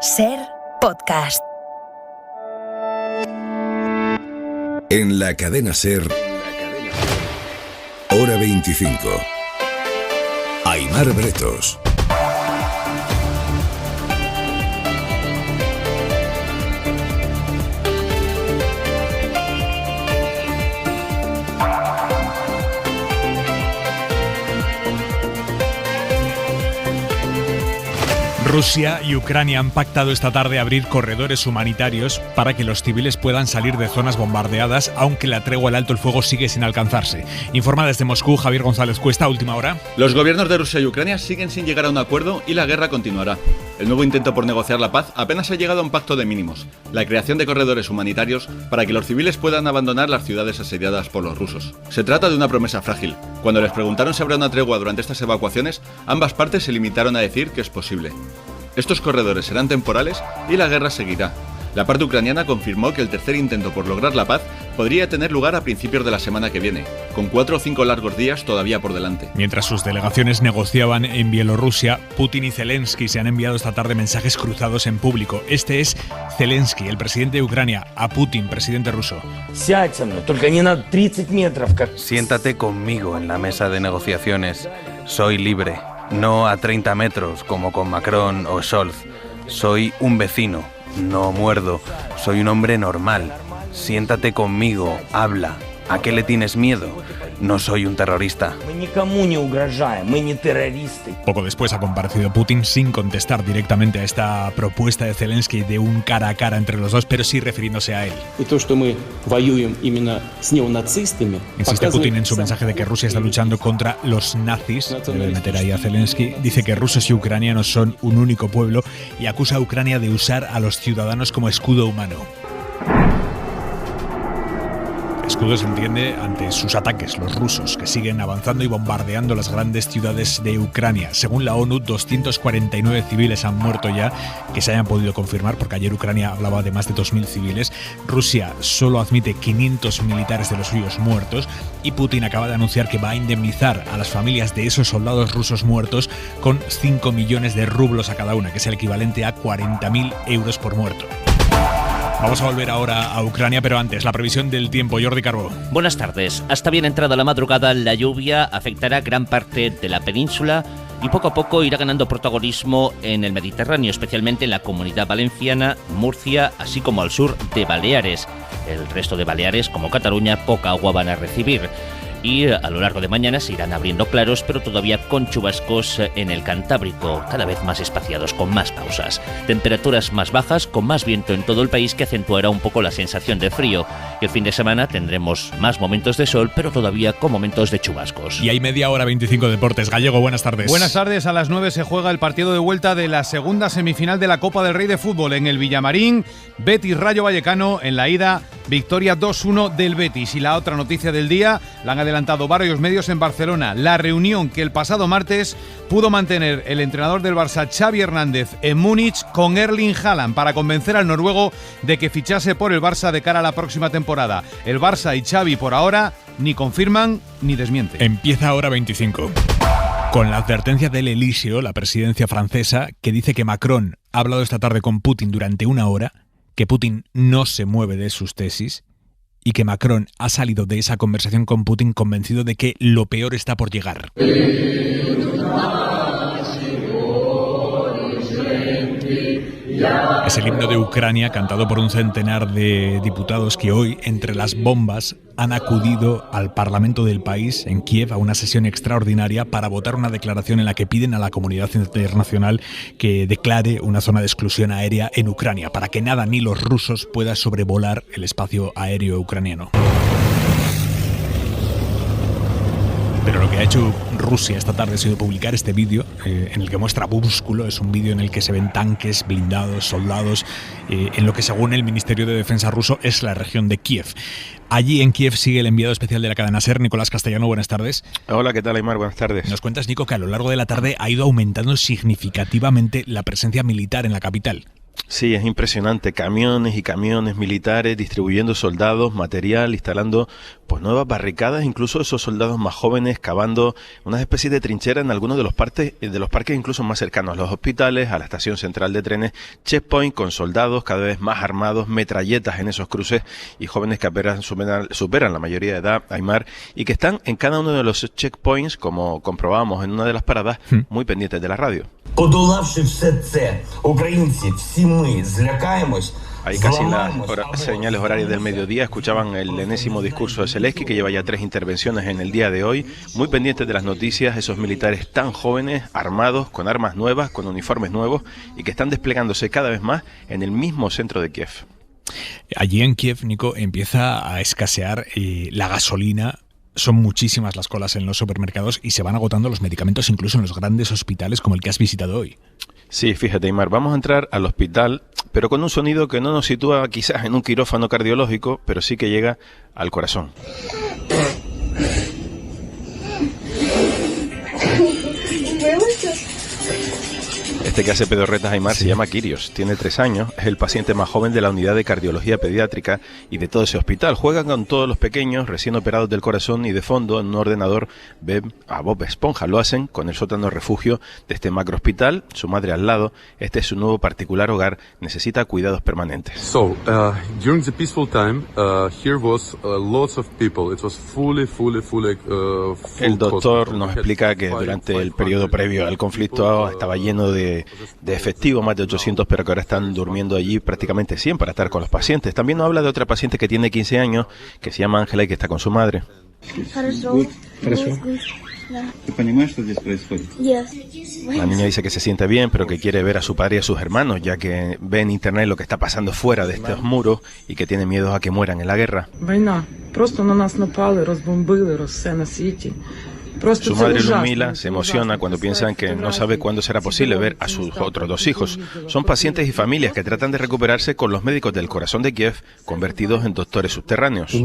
SER Podcast. En la cadena SER, Hora 25. Aimar Bretos. Rusia y Ucrania han pactado esta tarde abrir corredores humanitarios para que los civiles puedan salir de zonas bombardeadas, aunque la tregua al alto el fuego sigue sin alcanzarse. Informa desde Moscú Javier González Cuesta, última hora. Los gobiernos de Rusia y Ucrania siguen sin llegar a un acuerdo y la guerra continuará. El nuevo intento por negociar la paz apenas ha llegado a un pacto de mínimos, la creación de corredores humanitarios para que los civiles puedan abandonar las ciudades asediadas por los rusos. Se trata de una promesa frágil. Cuando les preguntaron si habrá una tregua durante estas evacuaciones, ambas partes se limitaron a decir que es posible. Estos corredores serán temporales y la guerra seguirá. La parte ucraniana confirmó que el tercer intento por lograr la paz podría tener lugar a principios de la semana que viene, con 4 o 5 largos días todavía por delante. Mientras sus delegaciones negociaban en Bielorrusia, Putin y Zelensky se han enviado esta tarde mensajes cruzados en público. Este es Zelensky, el presidente de Ucrania, a Putin, presidente ruso. Siéntate conmigo en la mesa de negociaciones. Soy libre. No a 30 metros, como con Macron o Scholz. Soy un vecino, no muerdo. Soy un hombre normal. Siéntate conmigo, habla. ¿A qué le tienes miedo? No soy un terrorista. Poco después ha comparecido Putin sin contestar directamente a esta propuesta de Zelensky de un cara a cara entre los dos, pero sí refiriéndose a él. Insiste Putin en su mensaje de que Rusia está luchando contra los nazis, debe meter ahí a Zelensky. Dice que rusos y ucranianos son un único pueblo y acusa a Ucrania de usar a los ciudadanos como escudo humano. Escudo se entiende ante sus ataques, los rusos, que siguen avanzando y bombardeando las grandes ciudades de Ucrania. Según la ONU, 249 civiles han muerto ya, que se hayan podido confirmar, porque ayer Ucrania hablaba de más de 2.000 civiles. Rusia solo admite 500 militares de los suyos muertos y Putin acaba de anunciar que va a indemnizar a las familias de esos soldados rusos muertos con 5 millones de rublos a cada una, que es el equivalente a 40.000 euros por muerto. Vamos a volver ahora a Ucrania, pero antes, la previsión del tiempo. Jordi Carbó. Buenas tardes. Hasta bien entrada la madrugada, la lluvia afectará gran parte de la península y poco a poco irá ganando protagonismo en el Mediterráneo, especialmente en la Comunidad Valenciana, Murcia, así como al sur de Baleares. El resto de Baleares, como Cataluña, poca agua van a recibir. Y a lo largo de mañana se irán abriendo claros, pero todavía con chubascos en el Cantábrico, cada vez más espaciados, con más pausas. Temperaturas más bajas, con más viento en todo el país, que acentuará un poco la sensación de frío. Y el fin de semana tendremos más momentos de sol, pero todavía con momentos de chubascos. Y hay media hora 25 deportes. Gallego, buenas tardes. Buenas tardes. A las 9 se juega el partido de vuelta de la segunda semifinal de la Copa del Rey de Fútbol en el Villamarín. Betis Rayo Vallecano. En la ida, victoria 2-1 del Betis. Y la otra noticia del día la han adelantado varios medios en Barcelona. La reunión que el pasado martes pudo mantener el entrenador del Barça, Xavi Hernández, en Múnich con Erling Haaland para convencer al noruego de que fichase por el Barça de cara a la próxima temporada. El Barça y Xavi por ahora ni confirman ni desmienten. Empieza ahora 25. Con la advertencia del Elíseo, la presidencia francesa, que dice que Macron ha hablado esta tarde con Putin durante una hora, que Putin no se mueve de sus tesis y que Macron ha salido de esa conversación con Putin convencido de que lo peor está por llegar. Es el himno de Ucrania cantado por un centenar de diputados que hoy, entre las bombas, han acudido al Parlamento del país en Kiev a una sesión extraordinaria para votar una declaración en la que piden a la comunidad internacional que declare una zona de exclusión aérea en Ucrania para que nada ni los rusos pueda sobrevolar el espacio aéreo ucraniano. Pero lo que ha hecho Rusia esta tarde ha sido publicar este vídeo en el que muestra músculo. Es un vídeo en el que se ven tanques, blindados, soldados, en lo que según el Ministerio de Defensa ruso es la región de Kiev. Allí en Kiev sigue el enviado especial de la cadena SER, Nicolás Castellano. Buenas tardes. Hola, ¿qué tal, Aimar? Buenas tardes. Nos cuentas, Nico, que a lo largo de la tarde ha ido aumentando significativamente la presencia militar en la capital. Sí, es impresionante. Camiones y camiones militares distribuyendo soldados, material, instalando pues nuevas barricadas, incluso esos soldados más jóvenes cavando unas especies de trincheras en algunos de los parques incluso más cercanos a los hospitales, a la estación central de trenes, checkpoint con soldados cada vez más armados, metralletas en esos cruces y jóvenes que apenas superan la mayoría de edad, Aymar, y que están en cada uno de los checkpoints, como comprobamos en una de las paradas, muy pendientes de la radio. Ahí casi en las señales horarias del mediodía escuchaban el enésimo discurso de Zelensky, que lleva ya 3 intervenciones en el día de hoy, muy pendientes de las noticias, esos militares tan jóvenes, armados, con armas nuevas, con uniformes nuevos y que están desplegándose cada vez más en el mismo centro de Kiev. Allí en Kiev, Nico, empieza a escasear la gasolina. Son muchísimas las colas en los supermercados y se van agotando los medicamentos incluso en los grandes hospitales como el que has visitado hoy. Sí, fíjate, Aymar, vamos a entrar al hospital, pero con un sonido que no nos sitúa quizás en un quirófano cardiológico, pero sí que llega al corazón. Este que hace pedorretas, Aymar, se llama Kirios, tiene 3 años, es el paciente más joven de la unidad de cardiología pediátrica y de todo ese hospital. Juegan con todos los pequeños recién operados del corazón y de fondo en un ordenador ven a Bob Esponja. Lo hacen con el sótano refugio de este macro hospital, su madre al lado. Este es su nuevo particular hogar, necesita cuidados permanentes. During the peaceful time, here was lots of people. It was fully el doctor nos explica que durante el periodo previo al conflicto estaba lleno de efectivo, más de 800, pero que ahora están durmiendo allí prácticamente 100 para estar con los pacientes. También nos habla de otra paciente que tiene 15 años, que se llama Ángela y que está con su madre. La niña dice que se siente bien, pero que quiere ver a su padre y a sus hermanos, ya que ve en internet lo que está pasando fuera de estos muros y que tiene miedo a que mueran en la guerra. Su madre Ludmila se emociona cuando piensan que no sabe cuándo será posible ver a sus otros 2 hijos. Son pacientes y familias que tratan de recuperarse con los médicos del corazón de Kiev, convertidos en doctores subterráneos.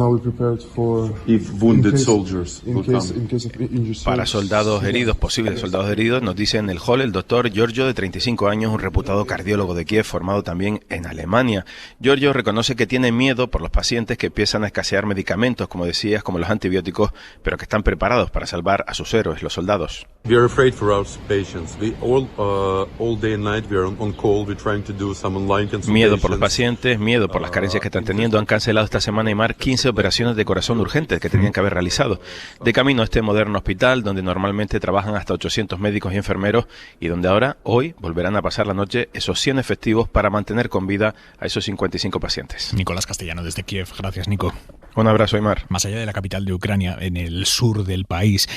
Para soldados heridos, posibles soldados heridos, nos dice en el hall el doctor Giorgio, de 35 años, un reputado cardiólogo de Kiev, formado también en Alemania. Giorgio reconoce que tiene miedo por los pacientes que empiezan a escasear medicamentos, como decías, como los antibióticos, pero que están preparados para salvar a sus héroes, los soldados. Miedo por los pacientes, miedo por las carencias que están teniendo. Han cancelado esta semana, Aymar, 15 operaciones de corazón urgentes que tenían que haber realizado. De camino a este moderno hospital, donde normalmente trabajan hasta 800 médicos y enfermeros, y donde ahora, hoy, volverán a pasar la noche esos 100 efectivos para mantener con vida a esos 55 pacientes. Nicolás Castellano desde Kiev. Gracias, Nico. Un abrazo, Aymar. Más allá de la capital de Ucrania, en el sur del país,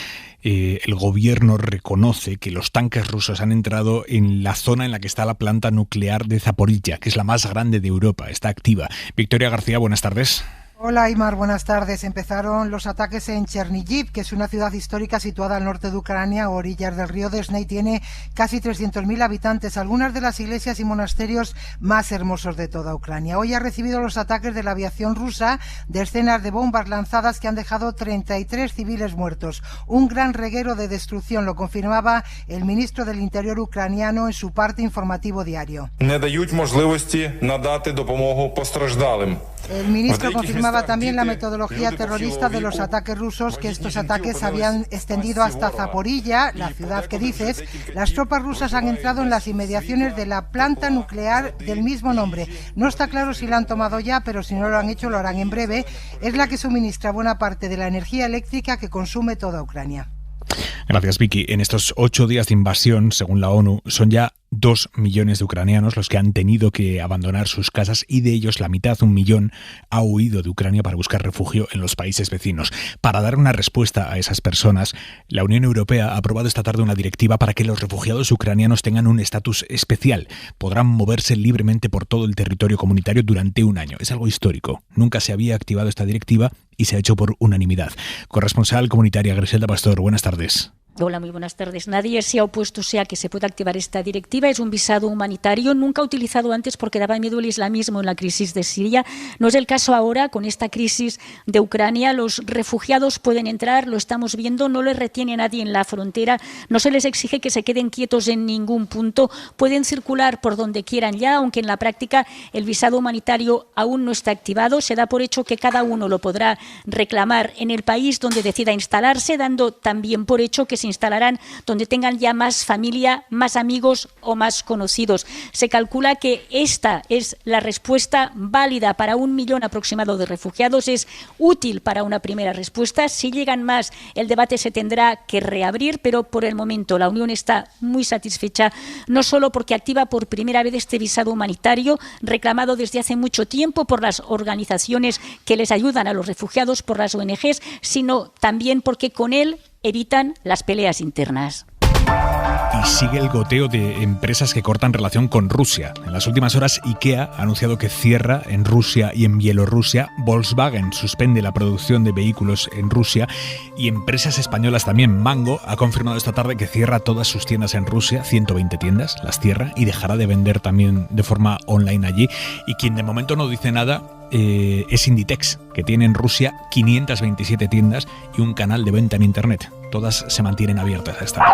el gobierno reconoce que los tanques rusos han entrado en la zona en la que está la planta nuclear de Zaporizhia, que es la más grande de Europa, está activa. Victoria García, buenas tardes. Hola, Aymar, buenas tardes. Empezaron los ataques en Chernihiv, que es una ciudad histórica situada al norte de Ucrania, a orillas del río Desna, tiene casi 300.000 habitantes, algunas de las iglesias y monasterios más hermosos de toda Ucrania. Hoy ha recibido los ataques de la aviación rusa, decenas de bombas lanzadas que han dejado 33 civiles muertos. Un gran reguero de destrucción, lo confirmaba el ministro del Interior ucraniano en su parte informativo diario. El ministro confirmaba también la metodología terrorista de los ataques rusos, que estos ataques habían extendido hasta Zaporizhia, la ciudad que dices. Las tropas rusas han entrado en las inmediaciones de la planta nuclear del mismo nombre. No está claro si la han tomado ya, pero si no lo han hecho, lo harán en breve. Es la que suministra buena parte de la energía eléctrica que consume toda Ucrania. Gracias, Vicky. En estos 8 días de invasión, según la ONU, son ya 2 millones de ucranianos los que han tenido que abandonar sus casas, y de ellos la mitad, 1 millón, ha huido de Ucrania para buscar refugio en los países vecinos. Para dar una respuesta a esas personas, la Unión Europea ha aprobado esta tarde una directiva para que los refugiados ucranianos tengan un estatus especial. Podrán moverse libremente por todo el territorio comunitario durante 1 año. Es algo histórico. Nunca se había activado esta directiva y se ha hecho por unanimidad. Corresponsal comunitaria Griselda Pastor, buenas tardes. Hola, muy buenas tardes. Nadie se ha opuesto a que se pueda activar esta directiva. Es un visado humanitario nunca utilizado antes porque daba miedo el islamismo en la crisis de Siria. No es el caso ahora con esta crisis de Ucrania. Los refugiados pueden entrar, lo estamos viendo, no les retiene nadie en la frontera, no se les exige que se queden quietos en ningún punto. Pueden circular por donde quieran ya, aunque en la práctica el visado humanitario aún no está activado. Se da por hecho que cada uno lo podrá reclamar en el país donde decida instalarse, dando también por hecho que se instalarán donde tengan ya más familia, más amigos o más conocidos. Se calcula que esta es la respuesta válida para 1 millón aproximado de refugiados. Es útil para una primera respuesta. Si llegan más, el debate se tendrá que reabrir, pero por el momento la Unión está muy satisfecha, no solo porque activa por primera vez este visado humanitario, reclamado desde hace mucho tiempo por las organizaciones que les ayudan a los refugiados, por las ONGs, sino también porque con él evitan las peleas internas. Y sigue el goteo de empresas que cortan relación con Rusia. En las últimas horas, IKEA ha anunciado que cierra en Rusia y en Bielorrusia. Volkswagen suspende la producción de vehículos en Rusia. Y empresas españolas también. Mango ha confirmado esta tarde que cierra todas sus tiendas en Rusia, 120 tiendas, las cierra y dejará de vender también de forma online allí. Y quien de momento no dice nada es Inditex, que tiene en Rusia 527 tiendas y un canal de venta en Internet. Todas se mantienen abiertas a esta hora.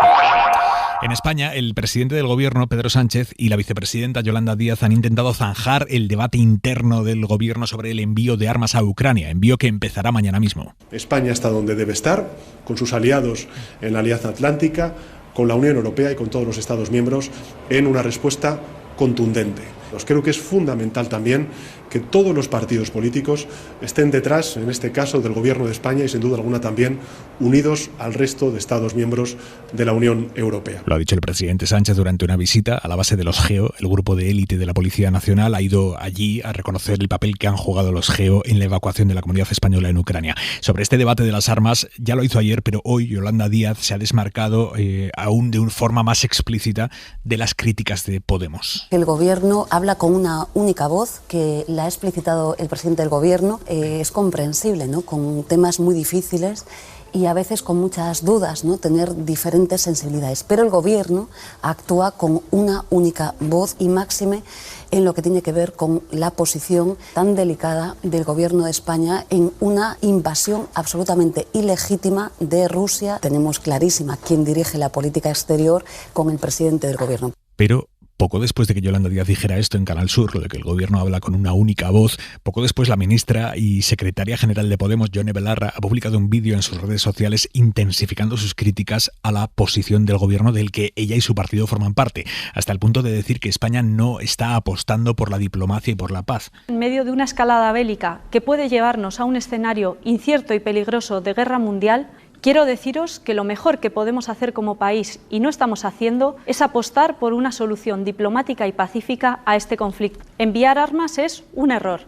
En España, el presidente del gobierno, Pedro Sánchez, y la vicepresidenta Yolanda Díaz han intentado zanjar el debate interno del gobierno sobre el envío de armas a Ucrania, envío que empezará mañana mismo. España está donde debe estar, con sus aliados en la Alianza Atlántica, con la Unión Europea y con todos los Estados miembros, en una respuesta contundente. Creo que es fundamental también que todos los partidos políticos estén detrás, en este caso, del Gobierno de España y, sin duda alguna, también unidos al resto de Estados miembros de la Unión Europea. Lo ha dicho el presidente Sánchez durante una visita a la base de los GEO. El grupo de élite de la Policía Nacional ha ido allí a reconocer el papel que han jugado los GEO en la evacuación de la comunidad española en Ucrania. Sobre este debate de las armas, ya lo hizo ayer, pero hoy Yolanda Díaz se ha desmarcado aún de una forma más explícita de las críticas de Podemos. El Gobierno habla con una única voz, que la ha explicitado el presidente del Gobierno. Es comprensible, ¿no?, con temas muy difíciles y a veces con muchas dudas, ¿no?, tener diferentes sensibilidades. Pero el Gobierno actúa con una única voz y máxime en lo que tiene que ver con la posición tan delicada del Gobierno de España en una invasión absolutamente ilegítima de Rusia. Tenemos clarísima quién dirige la política exterior con el presidente del Gobierno. Pero poco después de que Yolanda Díaz dijera esto en Canal Sur, lo de que el gobierno habla con una única voz, poco después la ministra y secretaria general de Podemos, Yone Belarra, ha publicado un vídeo en sus redes sociales intensificando sus críticas a la posición del gobierno del que ella y su partido forman parte, hasta el punto de decir que España no está apostando por la diplomacia y por la paz. En medio de una escalada bélica que puede llevarnos a un escenario incierto y peligroso de guerra mundial, quiero deciros que lo mejor que podemos hacer como país, y no estamos haciendo, es apostar por una solución diplomática y pacífica a este conflicto. Enviar armas es un error.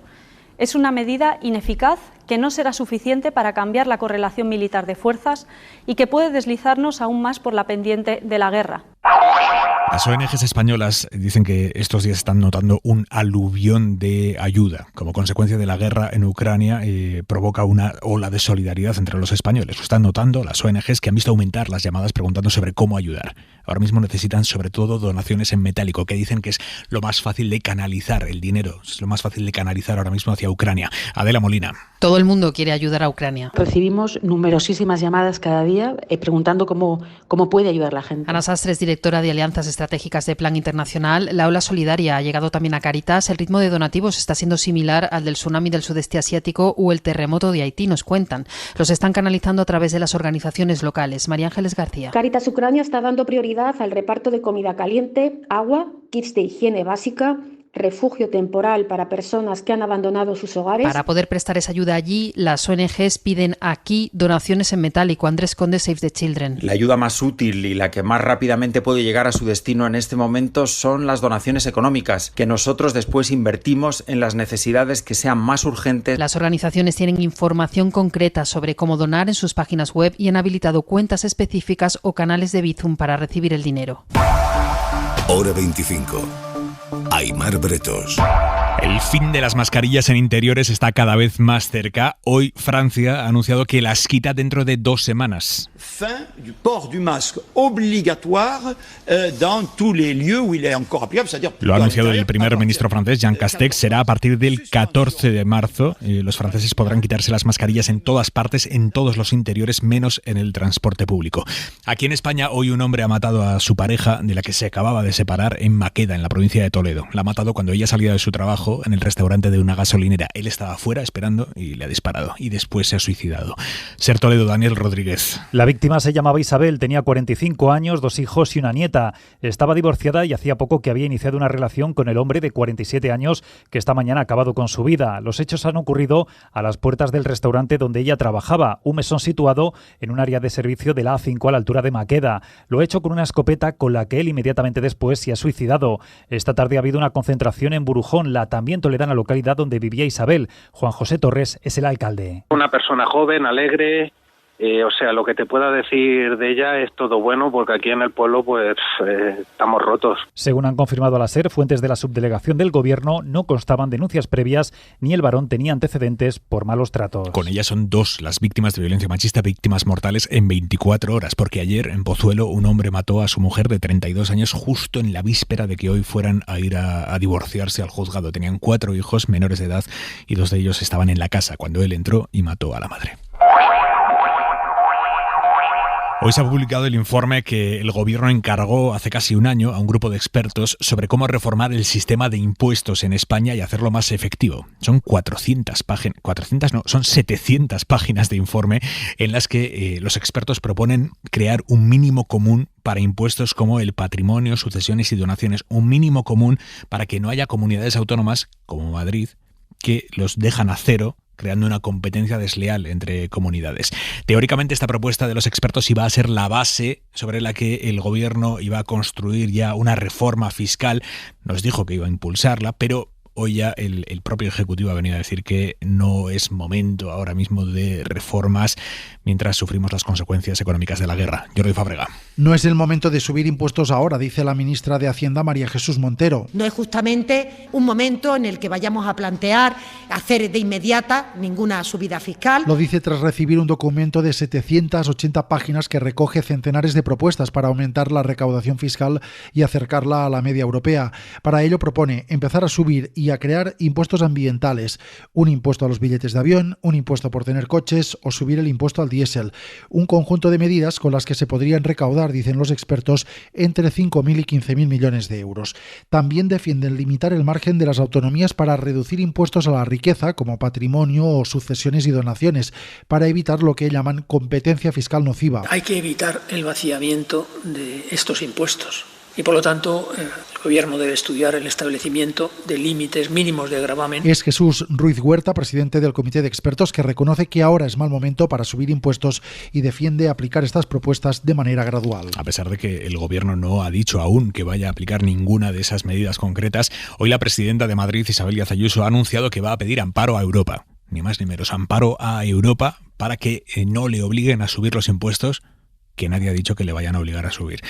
Es una medida ineficaz que no será suficiente para cambiar la correlación militar de fuerzas y que puede deslizarnos aún más por la pendiente de la guerra. Las ONGs españolas dicen que estos días están notando un aluvión de ayuda. Como consecuencia de la guerra en Ucrania, provoca una ola de solidaridad entre los españoles. Lo están notando las ONGs, que han visto aumentar las llamadas preguntando sobre cómo ayudar. Ahora mismo necesitan sobre todo donaciones en metálico, que dicen que es lo más fácil de canalizar el dinero. Es lo más fácil de canalizar ahora mismo hacia Ucrania. Adela Molina. Todo el mundo quiere ayudar a Ucrania. Recibimos numerosísimas llamadas cada día preguntando cómo puede ayudar la gente. Ana Sastre es directora de Alianzas Estratégicas de Plan Internacional. La ola solidaria ha llegado también a Cáritas. El ritmo de donativos está siendo similar al del tsunami del sudeste asiático o el terremoto de Haití, nos cuentan. Los están canalizando a través de las organizaciones locales. María Ángeles García. Cáritas Ucrania está dando prioridad al reparto de comida caliente, agua, kits de higiene básica, refugio temporal para personas que han abandonado sus hogares. Para poder prestar esa ayuda allí, las ONGs piden aquí donaciones en metálico. Andrés Conde, Save the Children. La ayuda más útil y la que más rápidamente puede llegar a su destino en este momento son las donaciones económicas, que nosotros después invertimos en las necesidades que sean más urgentes. Las organizaciones tienen información concreta sobre cómo donar en sus páginas web y han habilitado cuentas específicas o canales de Bizum para recibir el dinero. Hora 25. Aimar Bretos. El fin de las mascarillas en interiores está cada vez más cerca. Hoy Francia ha anunciado que las quita dentro de 2 semanas. Fin du port du masque obligatoire dans tous les lieux où il est encore applicable, c'est-à-dire. Lo ha anunciado el primer ministro francés, Jean Castex. Será a partir del 14 de marzo. Los franceses podrán quitarse las mascarillas en todas partes, en todos los interiores, menos en el transporte público. Aquí en España, hoy un hombre ha matado a su pareja, de la que se acababa de separar, en Maqueda, en la provincia de Toledo. La ha matado cuando ella salía de su trabajo en el restaurante de una gasolinera. Él estaba fuera esperando y le ha disparado. Y después se ha suicidado. Ser Toledo, Daniel Rodríguez. La víctima se llamaba Isabel, tenía 45 años, 2 hijos y una nieta. Estaba divorciada y hacía poco que había iniciado una relación con el hombre de 47 años que esta mañana ha acabado con su vida. Los hechos han ocurrido a las puertas del restaurante donde ella trabajaba, un mesón situado en un área de servicio de la A5 a la altura de Maqueda. Lo ha hecho con una escopeta con la que él inmediatamente después se ha suicidado. Esta tarde ha habido una concentración en Burujón, la también toledana localidad donde vivía Isabel. Juan José Torres es el alcalde. Una persona joven, alegre, o sea, lo que te pueda decir de ella es todo bueno, porque aquí en el pueblo pues estamos rotos. Según han confirmado a la SER, fuentes de la subdelegación del gobierno, no constaban denuncias previas ni el varón tenía antecedentes por malos tratos. Con ella son 2 las víctimas de violencia machista, víctimas mortales en 24 horas, porque ayer en Pozuelo un hombre mató a su mujer de 32 años justo en la víspera de que hoy fueran a ir a divorciarse al juzgado. Tenían 4 hijos menores de edad y 2 de ellos estaban en la casa cuando él entró y mató a la madre. Hoy se ha publicado el informe que el gobierno encargó hace casi un año a un grupo de expertos sobre cómo reformar el sistema de impuestos en España y hacerlo más efectivo. Son 400 páginas, 400 no, son 700 páginas de informe en las que los expertos proponen crear un mínimo común para impuestos como el patrimonio, sucesiones y donaciones. Un mínimo común para que no haya comunidades autónomas como Madrid que los dejan a cero, creando una competencia desleal entre comunidades. Teóricamente, esta propuesta de los expertos iba a ser la base sobre la que el gobierno iba a construir ya una reforma fiscal. Nos dijo que iba a impulsarla, pero hoy ya el propio Ejecutivo ha venido a decir que no es momento ahora mismo de reformas mientras sufrimos las consecuencias económicas de la guerra. Jordi Fábrega. No es el momento de subir impuestos ahora, dice la ministra de Hacienda, María Jesús Montero. No es justamente un momento en el que vayamos a plantear hacer de inmediata ninguna subida fiscal. Lo dice tras recibir un documento de 780 páginas que recoge centenares de propuestas para aumentar la recaudación fiscal y acercarla a la media europea. Para ello propone empezar a subir y a crear impuestos ambientales, un impuesto a los billetes de avión, un impuesto por tener coches o subir el impuesto al diésel. Un conjunto de medidas con las que se podrían recaudar, dicen los expertos, entre 5.000 y 15.000 millones de euros. También defienden limitar el margen de las autonomías para reducir impuestos a la riqueza, como patrimonio o sucesiones y donaciones, para evitar lo que llaman competencia fiscal nociva. Hay que evitar el vaciamiento de estos impuestos. Y por lo tanto, el Gobierno debe estudiar el establecimiento de límites mínimos de gravamen. Es Jesús Ruiz Huerta, presidente del Comité de Expertos, que reconoce que ahora es mal momento para subir impuestos y defiende aplicar estas propuestas de manera gradual. A pesar de que el Gobierno no ha dicho aún que vaya a aplicar ninguna de esas medidas concretas, hoy la presidenta de Madrid, Isabel Díaz Ayuso, ha anunciado que va a pedir amparo a Europa. Ni más ni menos, amparo a Europa para que no le obliguen a subir los impuestos que nadie ha dicho que le vayan a obligar a subir.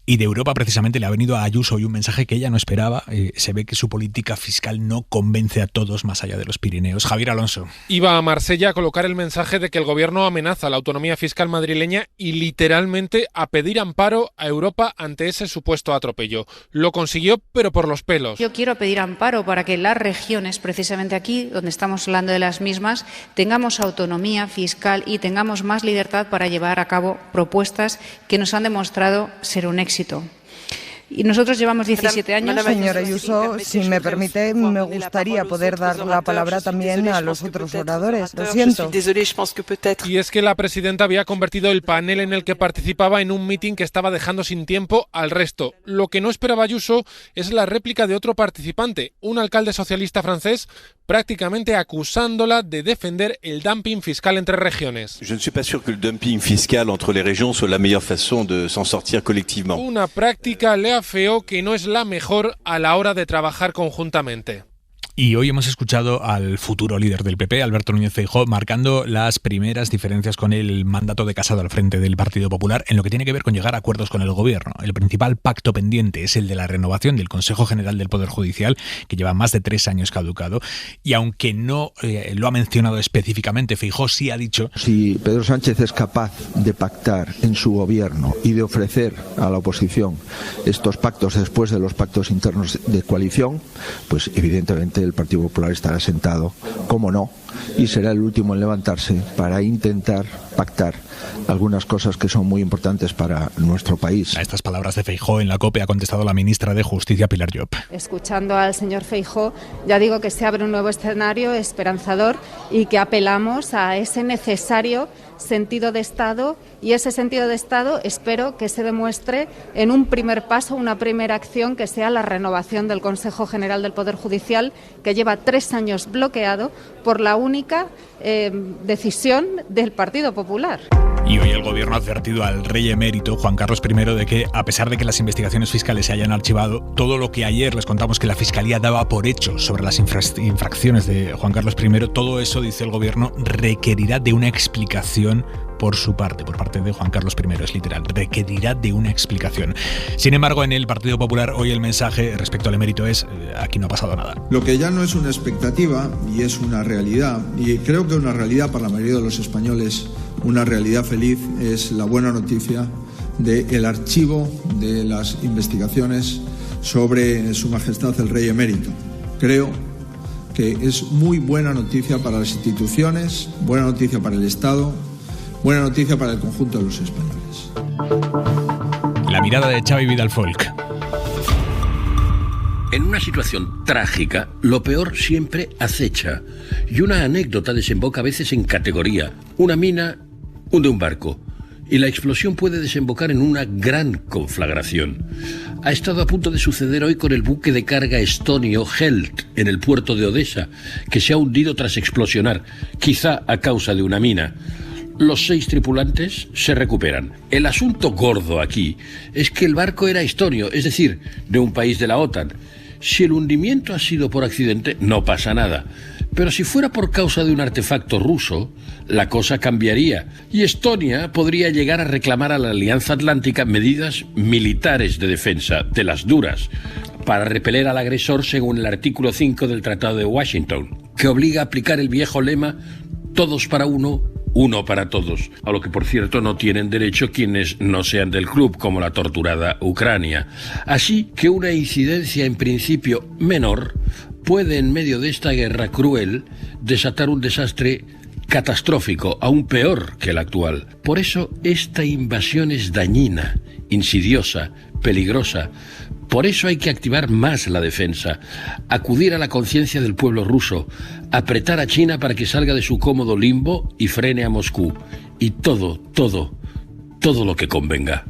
Y de Europa precisamente le ha venido a Ayuso hoy un mensaje que ella no esperaba. Se ve que su política fiscal no convence a todos más allá de los Pirineos. Javier Alonso. Iba a Marsella a colocar el mensaje de que el gobierno amenaza la autonomía fiscal madrileña y literalmente a pedir amparo a Europa ante ese supuesto atropello. Lo consiguió, pero por los pelos. Yo quiero pedir amparo para que las regiones, precisamente aquí, donde estamos hablando de las mismas, tengamos autonomía fiscal y tengamos más libertad para llevar a cabo propuestas que nos han demostrado ser un éxito. Y nosotros llevamos 17 años. Señora Ayuso, si me permite, me gustaría poder dar la palabra también a los otros oradores. Lo siento. Y es que la presidenta había convertido el panel en el que participaba en un mitin que estaba dejando sin tiempo al resto. Lo que no esperaba Ayuso es la réplica de otro participante, un alcalde socialista francés, prácticamente acusándola de defender el dumping fiscal entre regiones. Je ne suis pas sûr que el dumping fiscal entre les régions soit la meilleure façon de s'en sortir collectivement. Una práctica, le afeó, que no es la mejor a la hora de trabajar conjuntamente. Y hoy hemos escuchado al futuro líder del PP, Alberto Núñez Feijóo, marcando las primeras diferencias con el mandato de Casado al frente del Partido Popular en lo que tiene que ver con llegar a acuerdos con el gobierno. El principal pacto pendiente es el de la renovación del Consejo General del Poder Judicial, que lleva más de 3 años caducado. Y aunque no lo ha mencionado específicamente, Feijóo sí ha dicho... Si Pedro Sánchez es capaz de pactar en su gobierno y de ofrecer a la oposición estos pactos después de los pactos internos de coalición, pues evidentemente el Partido Popular estará sentado, como no, y será el último en levantarse para intentar pactar algunas cosas que son muy importantes para nuestro país. A estas palabras de Feijóo en la COPE ha contestado la ministra de Justicia, Pilar Llop. Escuchando al señor Feijóo, ya digo que se abre un nuevo escenario esperanzador y que apelamos a ese necesario sentido de Estado, y ese sentido de Estado espero que se demuestre en un primer paso, una primera acción, que sea la renovación del Consejo General del Poder Judicial, que lleva 3 años bloqueado por la única decisión del Partido Popular. Y hoy el gobierno ha advertido al rey emérito, Juan Carlos I, de que, a pesar de que las investigaciones fiscales se hayan archivado, todo lo que ayer les contamos que la Fiscalía daba por hecho sobre las infracciones de Juan Carlos I, todo eso, dice el gobierno, requerirá de una explicación por su parte, por parte de Juan Carlos I, es literal, requerirá de una explicación. Sin embargo, en el Partido Popular hoy el mensaje respecto al emérito es, aquí no ha pasado nada. Lo que ya no es una expectativa y es una realidad, y creo que una realidad para la mayoría de los españoles, una realidad feliz, es la buena noticia del archivo de las investigaciones sobre Su Majestad el Rey Emérito. Creo que es muy buena noticia para las instituciones, buena noticia para el Estado, buena noticia para el conjunto de los españoles. La mirada de Xavi Vidal-Folk. En una situación trágica, lo peor siempre acecha. Y una anécdota desemboca a veces en categoría. Una mina hunde un barco. Y la explosión puede desembocar en una gran conflagración. Ha estado a punto de suceder hoy con el buque de carga estonio Helt en el puerto de Odessa, que se ha hundido tras explosionar, quizá a causa de una mina. Los 6 tripulantes se recuperan. El asunto gordo aquí es que el barco era estonio, es decir, de un país de la OTAN. Si el hundimiento ha sido por accidente, no pasa nada. Pero si fuera por causa de un artefacto ruso, la cosa cambiaría. Y Estonia podría llegar a reclamar a la Alianza Atlántica medidas militares de defensa, de las duras, para repeler al agresor según el artículo 5 del Tratado de Washington, que obliga a aplicar el viejo lema «todos para uno, uno para todos», a lo que por cierto no tienen derecho quienes no sean del club, como la torturada Ucrania. Así que una incidencia en principio menor puede, en medio de esta guerra cruel, desatar un desastre catastrófico, aún peor que el actual. Por eso esta invasión es dañina, insidiosa, peligrosa. Por eso hay que activar más la defensa, acudir a la conciencia del pueblo ruso, apretar a China para que salga de su cómodo limbo y frene a Moscú. Y todo lo que convenga.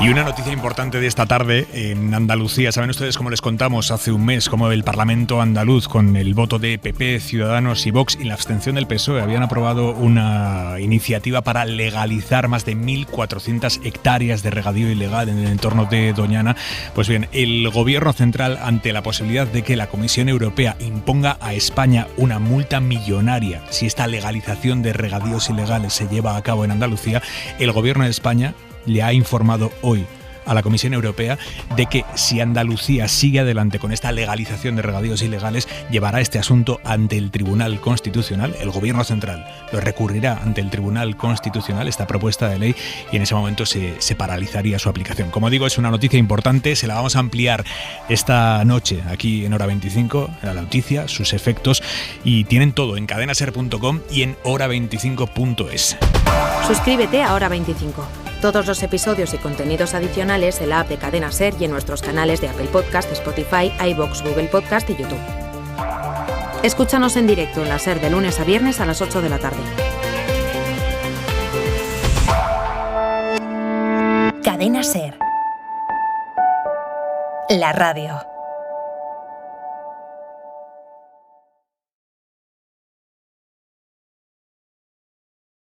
Y una noticia importante de esta tarde en Andalucía. Saben ustedes, como les contamos hace un mes, cómo el Parlamento andaluz, con el voto de PP, Ciudadanos y Vox y la abstención del PSOE, habían aprobado una iniciativa para legalizar más de 1.400 hectáreas de regadío ilegal en el entorno de Doñana. Pues bien, el Gobierno central, ante la posibilidad de que la Comisión Europea imponga a España una multa millonaria si esta legalización de regadíos ilegales se lleva a cabo en Andalucía, el Gobierno de España le ha informado hoy a la Comisión Europea de que si Andalucía sigue adelante con esta legalización de regadíos ilegales, llevará este asunto ante el Tribunal Constitucional. El Gobierno central lo recurrirá ante el Tribunal Constitucional, esta propuesta de ley, y en ese momento se paralizaría su aplicación. Como digo, es una noticia importante, se la vamos a ampliar esta noche aquí en Hora 25, la noticia, sus efectos, y tienen todo en cadenaser.com y en hora25.es. Suscríbete a Hora 25. Todos los episodios y contenidos adicionales en la app de Cadena Ser y en nuestros canales de Apple Podcast, Spotify, iVoox, Google Podcast y YouTube. Escúchanos en directo en la Ser de lunes a viernes a las 8 de la tarde. Cadena Ser. La radio.